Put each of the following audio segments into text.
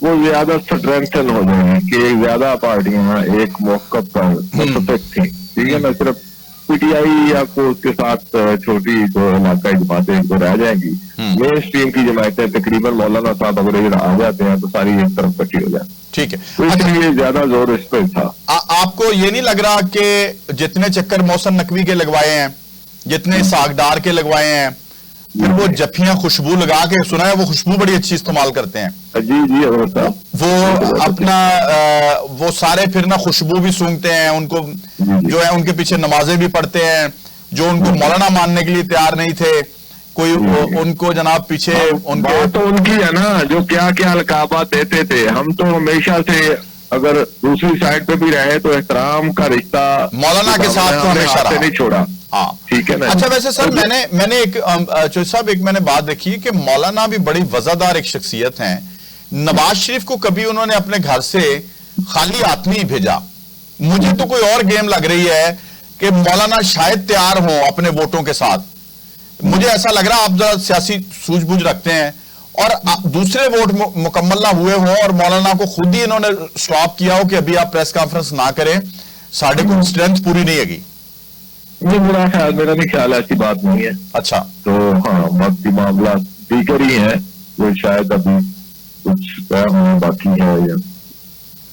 وہ زیادہ اسٹرینتھن ہو جائیں گی کہ زیادہ پارٹیاں ایک موقع پر متفق تھیں. ٹھیک ہے نا, صرف پی ٹی آئی یا کو اس کے ساتھ چھوٹی جو علاقائی جماعتیں جو رہ جائیں گی, مین اسٹریم کی جماعتیں تقریباً مولانا صاحب اگر ادھر آ جاتے ہیں تو ساری ایک طرف کٹی ہو جائے. ٹھیک ہے, تو اس لیے زیادہ زور اس پہ تھا. آپ کو یہ نہیں لگ رہا کہ جتنے چکر محسن نقوی کے لگوائے ہیں, جتنے ساگ ڈار کے لگوائے ہیں, پھر وہ جفیاں خوشبو لگا کے, سنا ہے وہ خوشبو بڑی اچھی استعمال کرتے ہیں, جی وہ اپنا وہ سارے پھر نا خوشبو بھی سونگتے ہیں, ان کو جو ہے ان کے پیچھے نمازیں بھی پڑھتے ہیں, جو ان کو مولانا ماننے کے لیے تیار نہیں تھے, کوئی ان کو جناب پیچھے ان کے بات تو ان کی ہے نا, جو کیا کیا القابات دیتے تھے. ہم تو ہمیشہ سے اگر دوسری سائڈ پہ بھی رہے تو احترام کا رشتہ مولانا کے ساتھ تو ہمیشہ رہا, نہیں چھوڑا. ہاں ٹھیک ہے نا. اچھا ویسے سر میں نے ایک چوہدری صاحب ایک میں نے بات دیکھی کہ مولانا بھی بڑی وزادار ایک شخصیت ہیں. نواز شریف کو کبھی انہوں نے اپنے گھر سے خالی ہاتھ نہیں بھیجا. مجھے تو کوئی اور گیم لگ رہی ہے کہ مولانا شاید تیار ہوں اپنے ووٹوں کے ساتھ. مجھے ایسا لگ رہا آپ ذرا سیاسی سوجھ بوجھ رکھتے ہیں اور دوسرے ووٹ مکمل نہ ہوئے ہوں اور مولانا کو خود ہی انہوں نے سٹاپ کیا ہو کہ ابھی آپ پریس کانفرنس نہ کریں, ساڑھے کو اسٹرینتھ پوری نہیں ہے گی. میرا نہیں خیال ایسی بات نہیں ہے. اچھا تو ہاں باقی معاملات دیگر ہی ہیں, وہ شاید ابھی کچھ باقی ہے.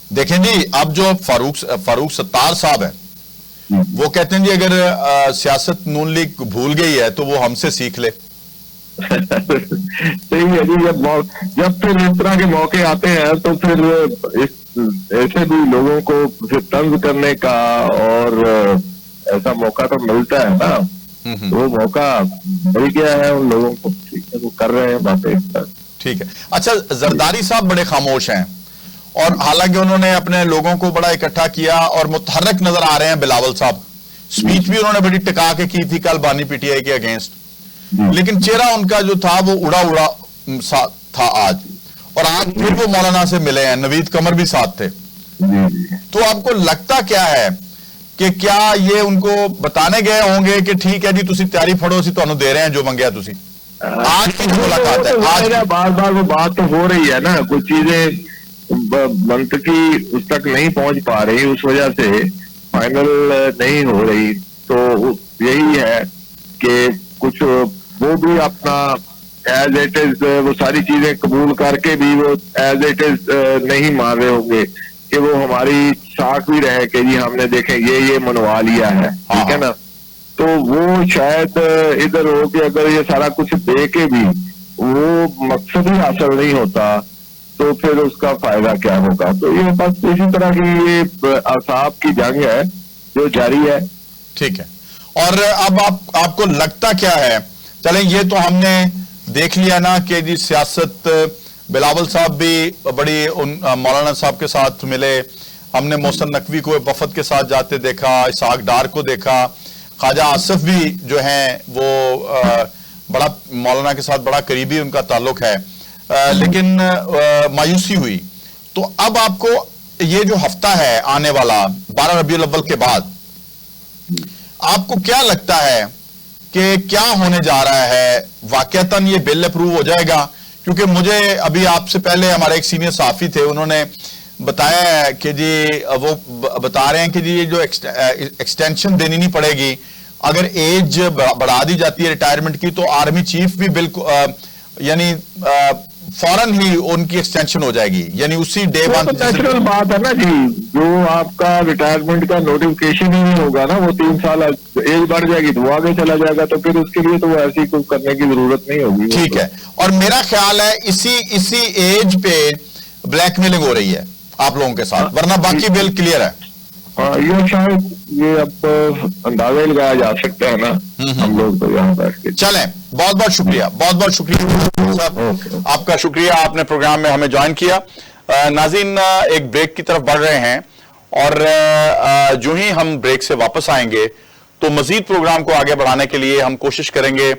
دیکھیں جی, اب جو فاروق ستار صاحب ہیں وہ کہتے ہیں جی اگر سیاست نون لیگ بھول گئی ہے تو وہ ہم سے سیکھ لے. صحیح ہے جی, جب پھر اس طرح کے موقع آتے ہیں تو پھر ایسے بھی لوگوں کو پھر طنز کرنے کا اور ایسا موقع تو ملتا ہے نا, وہ موقع مل گیا ہے ان لوگوں کو. ٹھیک ہے, وہ کر رہے ہیں باتیں. ٹھیک ہے. اچھا زرداری صاحب بڑے خاموش ہیں اور حالانکہ انہوں نے اپنے لوگوں کو بڑا اکٹھا کیا اور متحرک نظر آ رہے ہیں. بلاول صاحب سپیچ بھی انہوں نے بڑی ٹکا کے کی تھی کل بانی پی ٹی آئی کے اگینسٹ, لیکن چہرہ ان کا جو تھا وہ اڑا تھا آج. اور آج پھر وہ مولانا سے ملے ہیں, نوید قمر بھی ساتھ تھے. تو آپ کو لگتا کیا ہے کہ کیا یہ ان کو بتانے گئے ہوں گے کہ ٹھیک ہے جی تسی تیاری پھڑو, سی تانوں دے رہے ہیں جو منگیا تسی. آج کی جو ملاقات ہے, آج بار بار وہ بات تو ہو رہی ہے نا, کچھ چیزیں منطقی اس تک نہیں پہنچ پا رہی, اس وجہ سے فائنل نہیں ہو رہی. تو یہی ہے کہ کچھ وہ بھی اپنا ایز اٹ از وہ ساری چیزیں قبول کر کے بھی وہ ایز اٹ از نہیں مان رہے ہوں گے کہ وہ ہماری ساکھ بھی رہے کہ جی ہم نے دیکھیں یہ منوا لیا ہے. ٹھیک ہے نا. تو وہ شاید ادھر ہو کہ اگر یہ سارا کچھ دے کے بھی وہ مقصد ہی حاصل نہیں ہوتا تو پھر اس کا فائدہ کیا ہوگا. تو یہ بس اسی طرح کی یہ اعصاب کی جنگ ہے جو جاری ہے. ٹھیک ہے. اور اب آپ کو لگتا کیا ہے, چلیں یہ تو ہم نے دیکھ لیا نا کہ جی سیاست, بلاول صاحب بھی بڑی مولانا صاحب کے ساتھ ملے, ہم نے محسن نقوی کو وفد کے ساتھ جاتے دیکھا, اسحاق ڈار کو دیکھا, خواجہ آصف بھی جو ہیں وہ بڑا مولانا کے ساتھ بڑا قریبی ان کا تعلق ہے, لیکن مایوسی ہوئی. تو اب آپ کو یہ جو ہفتہ ہے آنے والا 12 ربیع الاول کے بعد, آپ کو کیا لگتا ہے کہ کیا ہونے جا رہا ہے؟ واقعتاً یہ بل اپروو ہو جائے گا؟ کیونکہ مجھے ابھی آپ سے پہلے ہمارے ایک سینئر صحافی تھے, انہوں نے بتایا ہے کہ جی وہ بتا رہے ہیں کہ جی یہ جو ایکسٹینشن دینی نہیں پڑے گی, اگر ایج بڑھا دی جاتی ہے ریٹائرمنٹ کی تو آرمی چیف بھی بالکل یعنی فوراً ہی ان کی ایکسٹینشن ہو جائے گی, یعنی اسی ڈے ون. نیچرل بات ہے نا جی, جو آپ کا ریٹائرمنٹ کا نوٹیفکیشن ہی نہیں ہوگا نا, وہ 3 سال ایج بڑھ جائے گی تو وہ آگے چلا جائے گا, تو پھر اس کے لیے تو وہ ایسی کچھ کرنے کی ضرورت نہیں ہوگی. ٹھیک ہے. اور میرا خیال ہے اسی ایج پہ بلیک میلنگ ہو رہی ہے آپ لوگوں کے ساتھ, ورنہ باقی بل کلیئر ہے. یہ شاید یہ اب اندازہ لگایا جا سکتا ہے نا, ہم لوگ تو یہاں بیٹھ کے. چلیں, بہت بہت شکریہ, بہت بہت شکریہ صاحب, آپ کا شکریہ, آپ نے پروگرام میں ہمیں جوائن کیا. ناظرین ایک بریک کی طرف بڑھ رہے ہیں اور جو ہی ہم بریک سے واپس آئیں گے تو مزید پروگرام کو آگے بڑھانے کے لیے ہم کوشش کریں گے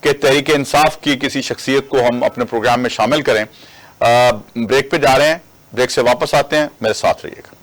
کہ تحریک انصاف کی کسی شخصیت کو ہم اپنے پروگرام میں شامل کریں. بریک پہ جا رہے ہیں, بریک سے واپس آتے ہیں, میرے ساتھ رہیے گا.